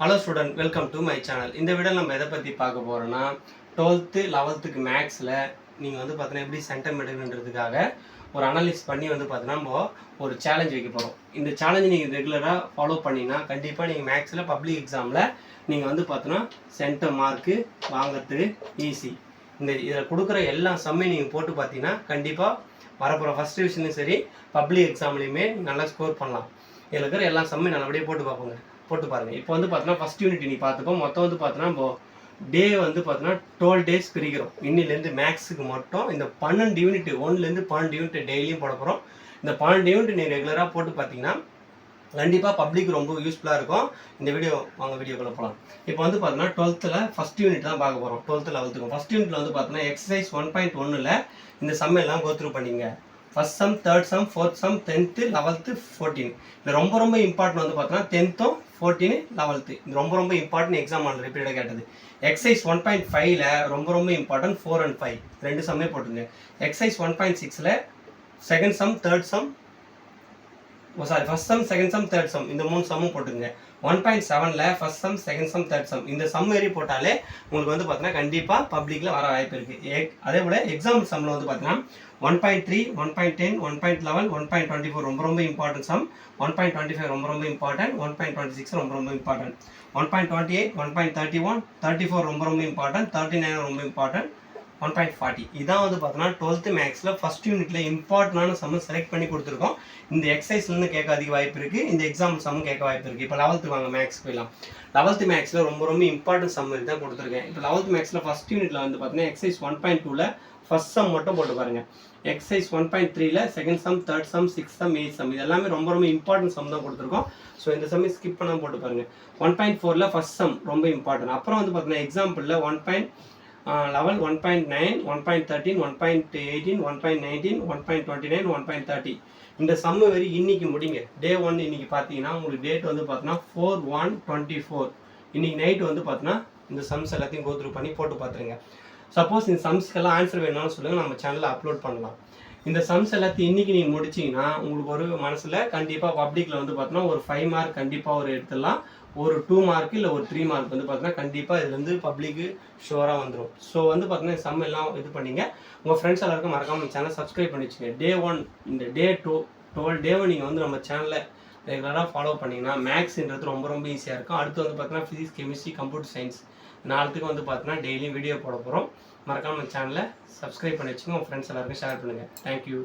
Hello student, welcome to my channel. இந்த வீடியோல நம்ம எதை பத்தி பார்க்க போறோம்னா 12th 11th மேத்ஸ்ல நீங்க வந்து பார்த்தீங்கன்னா எப்படி சென்டம் எடுக்கணும்ன்றதுக்காக ஒரு அனலைஸ் பண்ணி வந்து பார்த்தீங்கன்னா நம்ம ஒரு சேலஞ்ச் வைக்க போறோம். இந்த சேலஞ்ச் நீங்க ரெகுலரா ஃபாலோ பண்ணீனா கண்டிப்பா நீங்க மேத்ஸ்ல பப்ளிக் எக்ஸாம்ல நீங்க வந்து பார்த்தீங்கன்னா சென்டம் மார்க் வாங்குறது ஈஸி. இத கொடுக்குற எல்லா சம்மையும் நீங்க போட்டு பார்த்தீங்கன்னா கண்டிப்பா வரப்போற ஃபர்ஸ்ட் டிவிஷன்லயும் சரி பப்ளிக் எக்ஸாம்லயுமே நல்லா ஸ்கோர் பண்ணலாம். இதுல இருக்கிற எல்லா சம்மையும் நல்லபடியா போட்டு பாருங்க. இப்போ வந்து பார்த்தீங்கன்னா ஃபர்ஸ்ட் யூனிட் நீ பார்த்துக்கோ. மொத்தம் வந்து பார்த்தீங்கன்னா இப்போ டே வந்து பார்த்தீங்கன்னா 12 டேஸ் பிரிக்கிறோம். இன்னிலேருந்து மேக்ஸுக்கு மட்டும் இந்த 12 யூனிட் 1லேருந்து 12 யூனிட் டெய்லியும் போட போகிறோம். இந்த 12 யூனிட் நீ ரெகுலராக போட்டு பார்த்தீங்கன்னா கண்டிப்பாக பப்ளிக் ரொம்ப யூஸ்ஃபுல்லாக இருக்கும். இந்த வீடியோக்குள்ள போகலாம். இப்போ வந்து பார்த்தீங்கன்னா 12th ஃபர்ஸ்ட் யூனிட் தான் பார்க்க போகிறோம். 12th 11th ஃபர்ஸ்ட் யூனிட்ல வந்து பார்த்தீங்கன்னா எக்ஸசைஸ் 1.1ல் இந்த சம் எல்லாம் கோத்ரூ பண்ணிங்க. First sum, third some, fourth some, 10th, 11th, 14. இது ரொம்ப இம்பார்ட்டன்ட் வந்து பார்த்தீங்கன்னா 10th, 14, 11th. இது ரொம்ப இம்பார்ட்டன்ட் எக்ஸாம் ஆன் ரிப்பீட்டடாக கேட்டது. எக்ஸசைஸ் 1.5ல ரொம்ப இம்பார்ட்டன்ட் 4 and 5 ரெண்டு சம்மே போட்டுங்க. எக்ஸசைஸ் 1.6ல second sum, third sum, first sum, second sum, third sum இந்த மூணு சம்மும் போட்டுங்க. 1.7ல first sum, second sum, third sum இந்த சம் ஏறி போட்டாலே உங்களுக்கு வந்து பார்த்தீங்கன்னா கண்டிப்பாக பப்ளிக்கில் வர வாய்ப்பு இருக்குது. அதே போல் எக்ஸாம் சம்மில் வந்து பார்த்தீங்கன்னா 1.3, 1.10, 1.11, 1.24 ரொம்ப இம்பார்ட்டன்ட் சம். 1.25 ரொம்ப இம்பார்ட்டன்ட். 1.26 ரொம்ப இம்பார்ட்டன்ட். 1.28, 1.31, 34 ரொம்ப இம்பார்ட்டன்ட். 39 ரொம்ப இம்பார்ட்டன்ட். 1.40 இதான் வந்து பார்த்தோன்னா 12th மேக்ஸில் ஃபர்ஸ்ட் யூனிட்ல இம்பார்ட்டன்டான சம் செலக்ட் பண்ணி கொடுத்துருக்கோம். இந்த எக்ஸசைஸ்லேருந்து கேட்க அதிக வாய்ப்பு இருக்குது. இந்த எக்ஸாம் சம் கேட்க வாய்ப்பு இருக்குது. இப்போ 11th வாங்க மேக்ஸ் போயிடலாம். 11th மேக்ஸில் ரொம்ப இம்பார்ட்டன்ட் சம் தான் கொடுத்துருக்கேன். இப்போ 11th மேக்ஸில் ஃபர்ஸ்ட் யூனிட்ல வந்து பார்த்தீங்கன்னா எக்ஸசைஸ் 1.2ல ஃபர்ஸ்ட் சம் மட்டும் போட்டு பாருங்க. எக்ஸசைஸ் 1.3ல second sum, third sum, sixth sum, eight sum இது எல்லாமே ரொம்ப இம்பார்ட்டன்ட் சம் தான் கொடுத்துருக்கோம். ஸோ இந்த சம் ஸ்கிப் பண்ணாமல் போட்டு பாருங்க. 1.4ல ஃபர்ஸ்ட் சம் ரொம்ப இம்பார்ட்டன்ட். அப்புறம் வந்து பார்த்தீங்கன்னா எக்ஸாம்பிளில் 1.11, 1.9, 1.13, 1.18, 1.19, 1.29, 1.30 இந்த சம் வரி இன்னைக்கு முடிங்க. டே 1 இன்னைக்கு பார்த்தீங்கன்னா உங்களுக்கு டேட் வந்து பார்த்தீங்கன்னா 4/1/24 இன்னைக்கு நைட் வந்து பார்த்தீங்கன்னா இந்த சம்ஸ் எல்லாத்தையும் கோத்ரூ பண்ணி போட்டு பார்த்துருங்க. சப்போஸ் இந்த சம்ஸ்க்கெல்லாம் ஆன்சர் வேணும்னு சொல்லுங்கள், நம்ம சேனலில் அப்லோட் பண்ணலாம். இந்த சம்ஸ் எல்லாத்தையும் இன்றைக்கி நீங்கள் முடிச்சிங்கன்னா உங்களுக்கு ஒரு மனசில் கண்டிப்பாக பப்ளிக்கில் வந்து பார்த்தீங்கன்னா ஒரு 5 மார்க் கண்டிப்பாக ஒரு எடுத்துடலாம். ஒரு 2 மார்க் இல்லை ஒரு 3 மார்க் வந்து பார்த்தீங்கன்னா கண்டிப்பாக இதுலேருந்து பப்ளிக்கு ஷோராக வந்துடும். ஸோ வந்து பார்த்தீங்கன்னா சம் எல்லாம் இது பண்ணிங்க. உங்கள் ஃப்ரெண்ட்ஸ் எல்லாருக்கும் மறக்காமல் நம்ம சேனலை சப்ஸ்கிரைப் பண்ணி வச்சுங்க. டே 1 இந்த டே 12 டேவை நீங்கள் வந்து நம்ம சேனலில் ரெகுலராக ஃபாலோ பண்ணிங்கன்னா மேக்ஸ்ன்றது ரொம்ப ஈஸியாக இருக்கும். அடுத்து வந்து பார்த்தீங்கன்னா ஃபிசிக்ஸ், கெமிஸ்ட்ரி, கம்ப்யூட்டர் சயின்ஸ் நாளுக்கு வந்து பார்த்தீங்கன்னா டெய்லியும் வீடியோ போட போகிறோம். மறக்காமல் சேனலை சப்ஸ்கிரைப் பண்ணி வச்சுங்க. உங்கள் ஃப்ரெண்ட்ஸ் எல்லாருக்கும் ஷேர் பண்ணுங்கள். தேங்க்யூ.